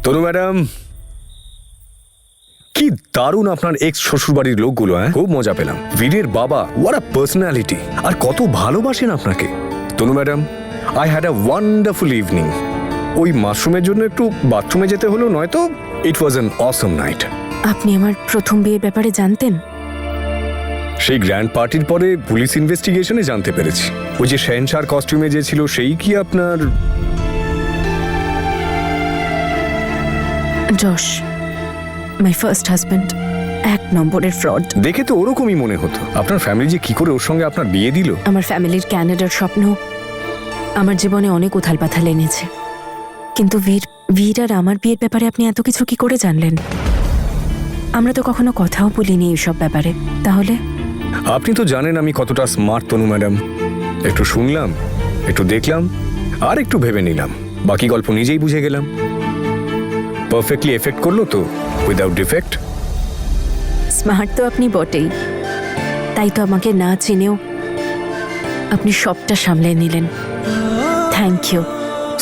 তনু madam, কি দারুণ আপনার এক্স শ্বশুরবাড়ির লোকগুলো। খুব মজা পেলাম। বীরের বাবা, হোয়াট আ পার্সোনালিটি, আর কত ভালোবাসেন আপনাকে। Tanu madam, I had a wonderful evening. ওই মাশরুমের জন্য একটু বাথরুমে যেতে হলো, নয়তো ইট ওয়াজ অ্যান অসম নাইট। আপনি আমার প্রথম বিয়ের ব্যাপারে জানতেন? সেই গ্র্যান্ড পার্টির পরে পুলিশ ইনভেস্টিগেশনে জানতে পেরেছি। ওই যে শেনশার কস্টিউমে যে ছিল, সেই কি আপনার? জশ, মাই ফার্স্ট হাজব্যান্ড, 1 নম্বরের ফ্রড। দেখে তো ওরকমই মনে হতো। আপনার ফ্যামিলি যে কি করে ওর সঙ্গে আপনার বিয়ে দিল। আমার ফ্যামিলির ক্যানাডার স্বপ্ন আমার জীবনে অনেক উথাল পাথাল এনেছে। কিন্তু বীর আর আমার বিয়ের ব্যাপারে আপনি এত কিছু কি করে জানলেন? আমরা তো কখনো কথাও বলিনি এইসব ব্যাপারে। তাহলে? আপনি তো জানেন আমি কতটা স্মার্ট তনু ম্যাডাম। একটু শুনলাম, একটু দেখলাম, আর একটু ভেবে নিলাম, বাকি গল্প নিজেই বুঝে গেলাম। পারফেক্টলি এফেক্ট করলো তো, উইদাউট ডিফেক্ট। স্মার্ট তো আপনি বটেই, তাই তো আমাকে না চিনেও আপনি সবটা সামলে নিলেন। Thank you.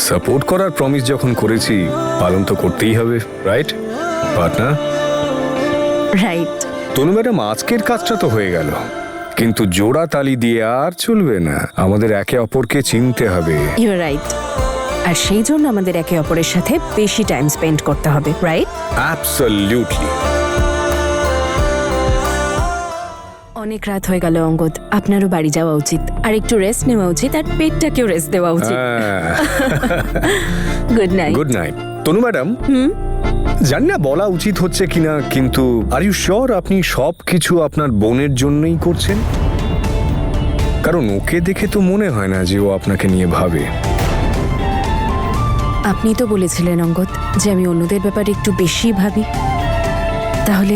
সাপোর্ট করার প্রমিস যখন করেছি, পালন তো করতেই হবে, right partner? Right. Tanu madam, আজকের কাজটা তো হয়ে গেল, কিন্তু জোড়া তালি দিয়ে আর চলবে না। আমাদের একে অপরকে চিনতে হবে। You R right. আর সেই জন্য আমাদের একে অপরের সাথে বেশি টাইম স্পেন্ড করতে হবে, রাইট? অ্যাবসলিউটলি। অনেক রাত হয়ে গেল অঙ্গদ, আপনারও বাড়ি যাওয়া উচিত, আর একটু রেস্ট নেওয়া উচিত, আর পেটটাকেও রেস্ট দেওয়া উচিত। Good night. Good night. Tanu madam, জানি না বলা উচিত হচ্ছে কিনা, কিন্তু আর ইউ শিওর আপনি সব কিছু আপনার বোনের জন্যই করছেন? কারণ ওকে দেখে তো মনে হয় না যে ও আপনাকে নিয়ে ভাবে। আপনি তো বলেছিলেন অঙ্গদ যে আমি অন্যদের ব্যাপারে একটু বেশি ভাবি। তাহলে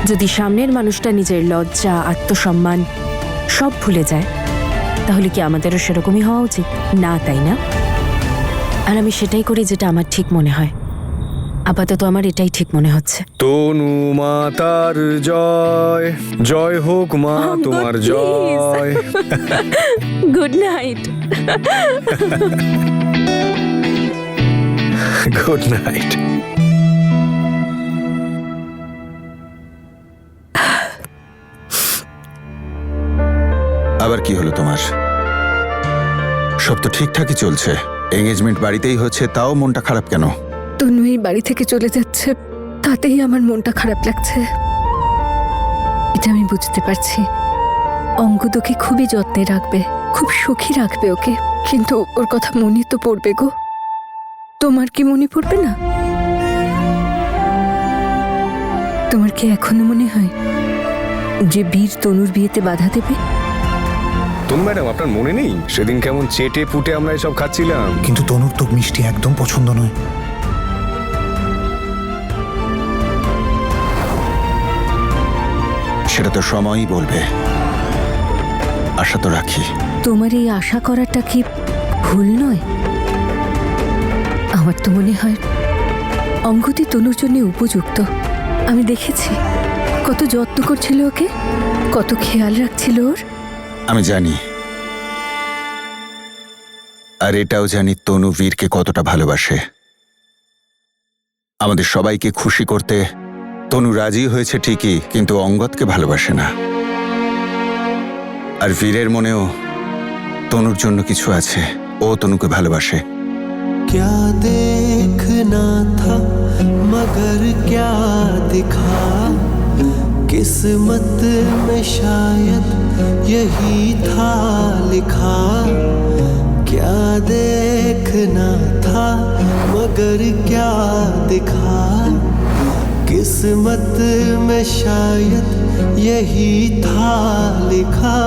যদি সামনের মানুষটা নিজের লজ্জা, আত্মসম্মান সব ভুলে যায়, তাহলে কি আমাদেরও সেরকমই হওয়া উচিত? না, তাই না? আর আমি সেটাই করি যেটা আমার ঠিক মনে হয়। আপাতত আমার এটাই ঠিক মনে হচ্ছে। তনু মাতার জয়, জয় হোক মা তোমার জয়। Good night. Good night. আবার কি হলো তোমার? সব তো ঠিকঠাকই চলছে, এঙ্গেজমেন্ট বাড়িতেই হচ্ছে, তাও মনটা খারাপ কেন? তনু এই বাড়ি থেকে চলে যাচ্ছে, তাতেই আমার মনটা খারাপ লাগছে। এটা আমি বুঝতে পারছি। অঙ্গদ ওকে খুবই যত্নে রাখবে, খুব সুখী রাখবে ওকে, কিন্তু ওর কথা মনে তো পড়বে গো। তোমার কি মনে পড়বে না? তোমার কি এখনো মনে হয় যে বীর তনুর বিয়েতে বাধা দেবে? তনু ম্যাডাম, আপনার মনে নেই সেদিন কেমন চেটে ফুটে আমরা এসব খাচ্ছিলাম? কিন্তু তনুর তো মিষ্টি একদম পছন্দ নয়। সেটা তো সময়ই বলবে। আশা তো রাখি। তোমার এই আশা করাটা কি ভুল নয়? আমার তো মনে হয় অঙ্গদই তনুর জন্য উপযুক্ত। আমি দেখেছি কত যত্ন করছিল ওকে, কত খেয়াল রাখছিল ওর। আমি জানি, আর এটাও জানি তনু বীরকে কতটা ভালোবাসে। আমাদের সবাইকে খুশি করতে তনু রাজি হয়েছে ঠিকই, কিন্তু অঙ্গদকে ভালোবাসে না। আর বীরের মনেও তনুর জন্য কিছু আছে, ও তনুকে ভালোবাসে। क्या देखना था मगर क्या दिखा, किस्मत में शायद यही था लिखा। क्या देखना था मगर क्या दिखा, किस्मत में शायद यही था लिखा।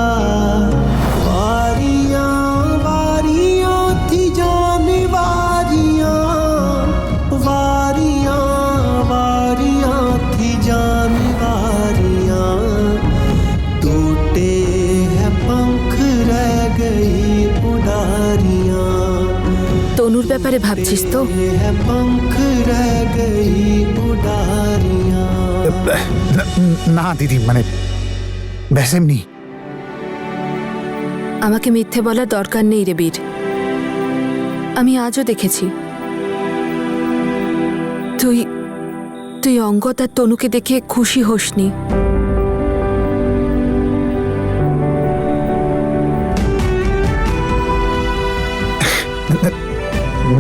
তনুর ব্যাপারে ভাবছিস তো? না দিদি, মানে ব্যাস এমনি। আমাকে মিথ্যে বলার দরকার নেই রে বীর। আমি আজও দেখেছি তুই তুই অঙ্গদ আর তনুকে দেখে খুশি হোসনি?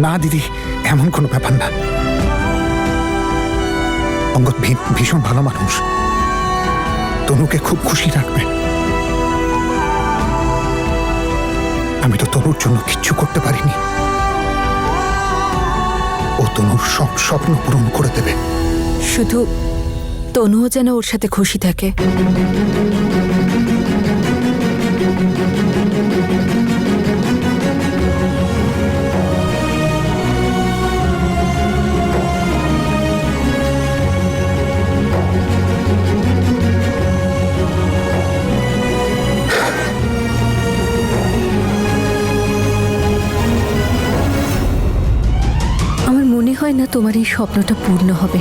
না দিদি, এমন কোনো ব্যাপার না। অঙ্গদ ভীষণ ভালো মানুষ, তনুকে খুব খুশি রাখবে। আমি তো তনুর জন্য কিচ্ছু করতে পারিনি, ও তনুর সব স্বপ্ন পূরণ করে দেবে। শুধু তনুও যেন ওর সাথে খুশি থাকে। আমার মনে হয় না তোমার এই স্বপ্নটা পূর্ণ হবে।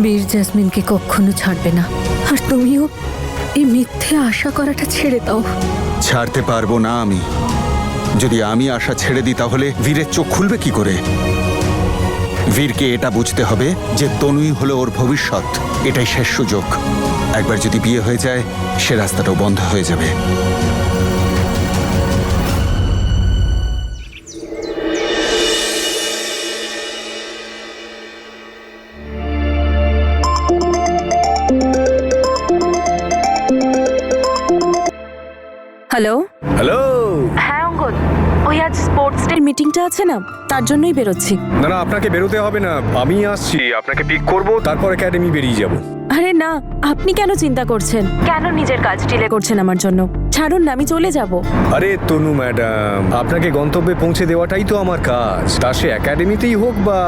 বীর জাসমিনকে কখনো ছাড়বে না, আর তুমিও এই মিথ্যে আশা করাটা ছেড়ে দাও। ছাড়তে পারবো না আমি। যদি আমি আশা ছেড়ে দিই তাহলে বীরের চোখ খুলবে কি করে? বীরকে এটা বুঝতে হবে যে তনুই হলো ওর ভবিষ্যৎ, এটাই শেষ সুযোগ। একবার যদি বিয়ে হয়ে যায় সে রাস্তাটাও বন্ধ হয়ে যাবে। হ্যালো। হ্যালো। হ্যাঁ অঙ্গদ, ওই আজ স্পোর্টস ডে মিটিংটা আছে না, তার জন্যই বেরোচ্ছি। না না, আপনাকে বেরোতে হবে না, আমি আসছি, আপনাকে পিক করব, তারপর একাডেমি বেরিয়ে যাব। আরে না, আপনি কেন চিন্তা করছেন? কেন নিজের কাজ ডিলে করছেন আমার জন্য? ছাড়ুন না, আমি চলে যাব। আরে তনু ম্যাডাম, আপনাকে গন্তব্যে পৌঁছে দেওয়াটাই তো আমার কাজ, তা সে একাডেমিতেই হোক বা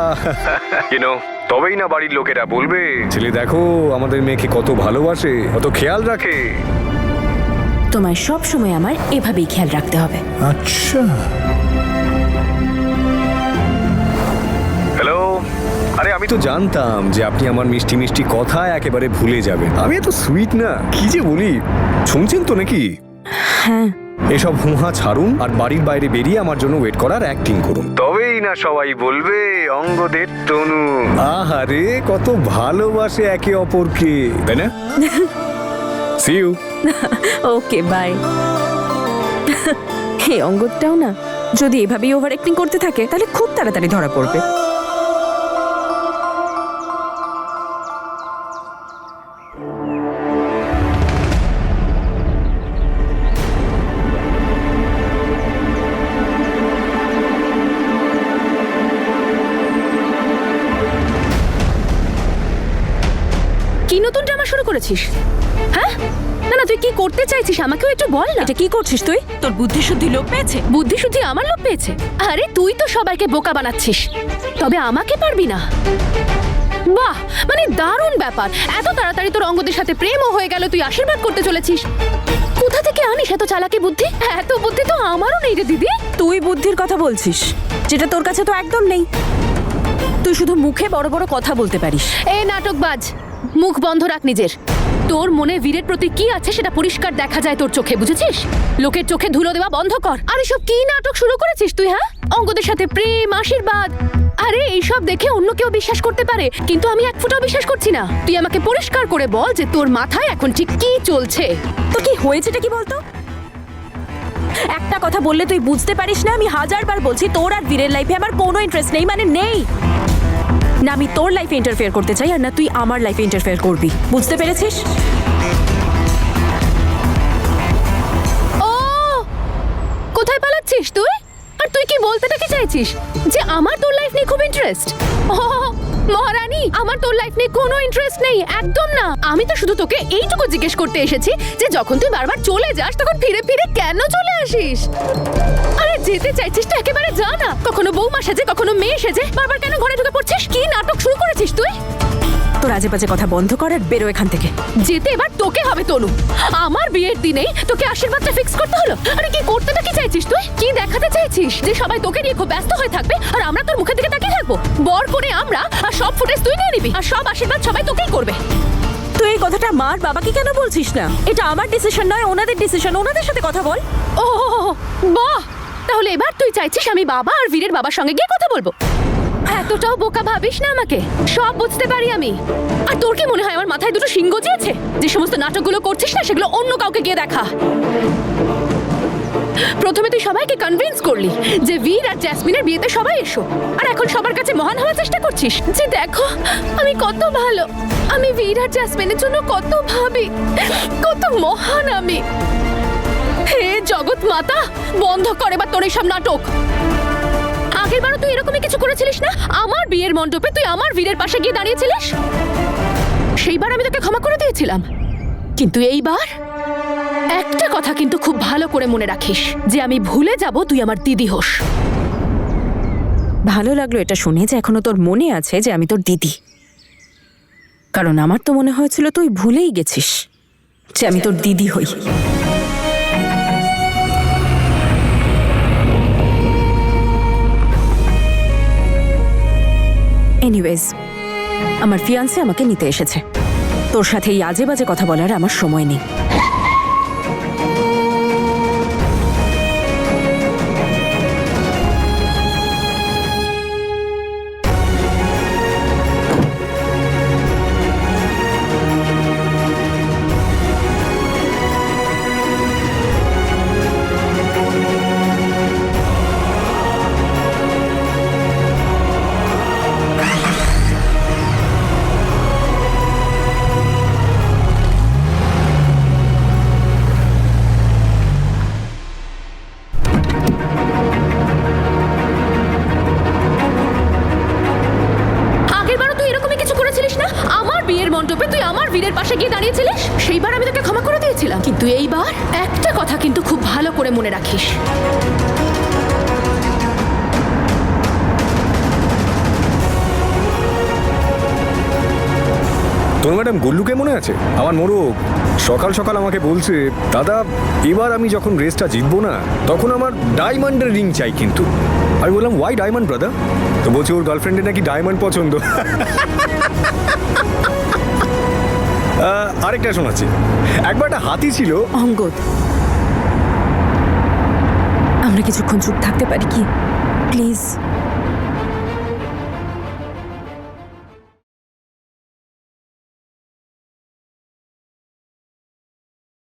তবেই না বাড়ির লোকেরা বলবে, ছেলে দেখো আমাদের মেয়েকে কত ভালোবাসে, কত খেয়াল রাখে। তোমায় সব সময় আমার এভাবেই খেয়াল রাখতে হবে। আচ্ছা, হ্যালো। আরে আমি তো জানতাম যে আপনি আমার মিষ্টি মিষ্টি কথা একেবারে ভুলে যাবেন। আমি এত সুইট না, কি যে বলি। শুনছেন তো নাকি? হ্যাঁ। এসব হুহা ছাড়ুন আর বাড়ির বাইরে বেরিয়ে আমার জন্য ওয়েট করার অ্যাক্টিং করুন, তবেই না সবাই বলবে অঙ্গদের তনু। আহারে কত ভালোবাসে একে অপরকে, তাই না? See you. Okay bye. এই অঙ্গদটাও না, যদি এভাবেই ওভার অ্যাক্টিং করতে থাকে তাহলে খুব তাড়াতাড়ি ধরা পড়বে। কি নতুন ড্রামা শুরু করেছিস? হ্যাঁ, না না, তুই কি করতে চাইছিস আমাকেও একটু বল না। এটা কি করছিস তুই? তোর বুদ্ধি শুদ্ধি লোপ পেয়েছে? বুদ্ধি শুদ্ধি আমার লোপ পেয়েছে? আরে তুই তো সবাইকে বোকা বানাচ্ছিস, তবে আমাকে পারবি না। বাহ, মানে দারুণ ব্যাপার। এত তাড়াতাড়ি তোর অঙ্গদের সাথে প্রেমও হয়ে গেল, তুই আশীর্বাদ করতে চলেছিস। কোথা থেকে আনিস এত চালাকি বুদ্ধি? এত বুদ্ধি তো আমারও নেই রে দিদি। তুই বুদ্ধির কথা বলছিস, যেটা তোর কাছে তো একদম নেই। তুই শুধু মুখে বড় বড় কথা বলতে পারিস। এ নাটকবাজ, মুখ বন্ধ রাখ নিজের। তোর মনে বীরের প্রতি কি আছে সেটা পরিষ্কার দেখা যায় তোর চোখে, বুঝেছিস? লোকের চোখে ধুলো দেওয়া বন্ধ কর। আর এসব কি নাটক শুরু করেছিস তুই? হ্যাঁ, অঙ্গদের সাথে প্রেম, আশীর্বাদ। আরে এইসব দেখে অন্য কেউ বিশ্বাস করতে পারে, কিন্তু আমি এক ফোঁটাও বিশ্বাস করছি না। তুই আমাকে পরিষ্কার করে বল যে তোর মাথায় এখন ঠিক কি চলছে। তো কি হয়েছেটা কি বলতো? একটা কথা বললে তুই বুঝতে পারিস না? আমি হাজারবার বলছি তোর আর বীরের লাইফে আমার কোনো ইন্টারেস্ট নেই, মানে নেই। না আমি তোর লাইফে ইন্টারফেয়ার করতে চাই, আর না তুই আমার লাইফে ইন্টারফেয়ার করবি, বুঝতে পেরেছিস? ও, কোথায় পালাচ্ছিস তুই? আর তুই কি বলতে কি চাইছিস? যে আমার তোর লাইফ নিয়ে খুব ইন্টারেস্ট? ও মহারানী, আমার তোর লাইফ নিয়ে কোনো ইন্টারেস্ট নেই, একদম না। আমি তো শুধু তোকে এইটুকু জিজ্ঞেস করতে এসেছি যে যখন তুই বারবার চলে যাস তখন ফিরে ফিরে কেন চলে আসিস? আরে যেতে চাইছিস তো একেবারে যা না। কখনো বৌমা সেজে, কখনো মেয়ে সেজে বারবার কেন ঘরে ঢুকে পড়ছিস? কি নাটক শুরু করেছিস তুই? তোর আজে বাজে কথা বন্ধ কর আর বেরো এখান থেকে। যেতে এবার তোকে হবে তনু। আমার বিয়ের দিনেই তোকে আশীর্বাদটা ফিক্স করতে হলো। আরে কি করতে কি চাইছিস তুই? কি দেখাতে চাইছিস যে সবাই তোকে নিয়ে খুব ব্যস্ত হয়ে থাকবে আর আমরা তোর মুখের দিকে তাকিয়ে থাকবো? বর করে আমরা, আর সব ফুটেজ তুই নিয়ে নিবি, আর সব আশীর্বাদ সবাই তোকেই করবে। তুই এই কথাটা মার বাবাকে কেন বলছিস না? এটা আমার ডিসিশন নয়, ওনাদের ডিসিশন। ওনাদের সাথে কথা বল। ও বাহ, তাহলে এবার তুই চাইছিস আমি বাবা আর বীরের বাবার সঙ্গে গিয়ে কথা বলবো? এত এতটাও বোকা ভাবিস না আমাকে, সব বুঝতে পারি আমি। আর তোর কি মনে হয় আমার মাথায় দুটো সিংহ আছে? যে সমস্ত নাটকগুলো করছিস না, সেগুলো অন্য কাউকে গিয়ে দেখা। প্রথমে তুই সবাইকে কনভিন্স করলি যে বীর আর জ্যাসমিনের বিয়েতে সবাই এসো, আর এখন সবার কাছে মহান হওয়ার চেষ্টা করছিস যে দেখো আমি কত ভালো, আমি বীর আর জ্যাসমিনের জন্য কত ভাবি, কত মহান আমি। হে জগৎ মাতা, বন্ধ করে বা তোর এইসব নাটক। আগেরবারও তুই এরকমই কিছু করেছিলিস না? আমার বিয়ের মণ্ডপে তুই আমার বীরের পাশে গিয়ে দাঁড়িয়েছিলিস, সেইবার আমি তোকে ক্ষমা করে দিয়েছিলাম। কিন্তু এইবার একটা কথা কিন্তু খুব ভালো করে মনে রাখিস, যে আমি ভুলে যাব তুই আমার দিদি হোস। ভালো লাগলো এটা শুনে যে এখনো তোর মনে আছে যে আমি তোর দিদি, কারণ আমার তো মনে হয়েছিল তুই ভুলেই গেছিস যে আমি তোর দিদি হই। এনিওয়েজ, আমার ফিয়ান্সে আমাকে নিতে এসেছে। তোর সাথে এই আজে বাজে কথা বলার আমার সময় নেই। আগেরবারও তুই এরকমই কিছু করেছিলিস না? আমার বিয়ের মণ্ডপে তুই আমার বীরের পাশে গিয়ে দাঁড়িয়েছিলিস, সেইবার আমি তোকে ক্ষমা করে দিয়েছিলাম। কিন্তু এইবার একটা কথা কিন্তু খুব ভালো করে মনে রাখিস, তোর ম্যাডাম গুল্লুকে মনে আছে? আমার মোরগ সকাল সকাল আমাকে বলছে, দাদা এবার আমি যখন রেসটা জিতবো না তখন আমার ডায়মন্ডের রিং চাই। কিন্তু আমি বললাম ওয়াই ডায়মন্ড ব্রাদার? তো বলছে ওর গার্লফ্রেন্ডের নাকি ডায়মন্ড পছন্দ। আরেকটা শোনাচ্ছি, একবার একটা হাতি ছিল। অঙ্গদ, আমরা কিছুক্ষণ চুপ থাকতে পারি কি প্লিজ?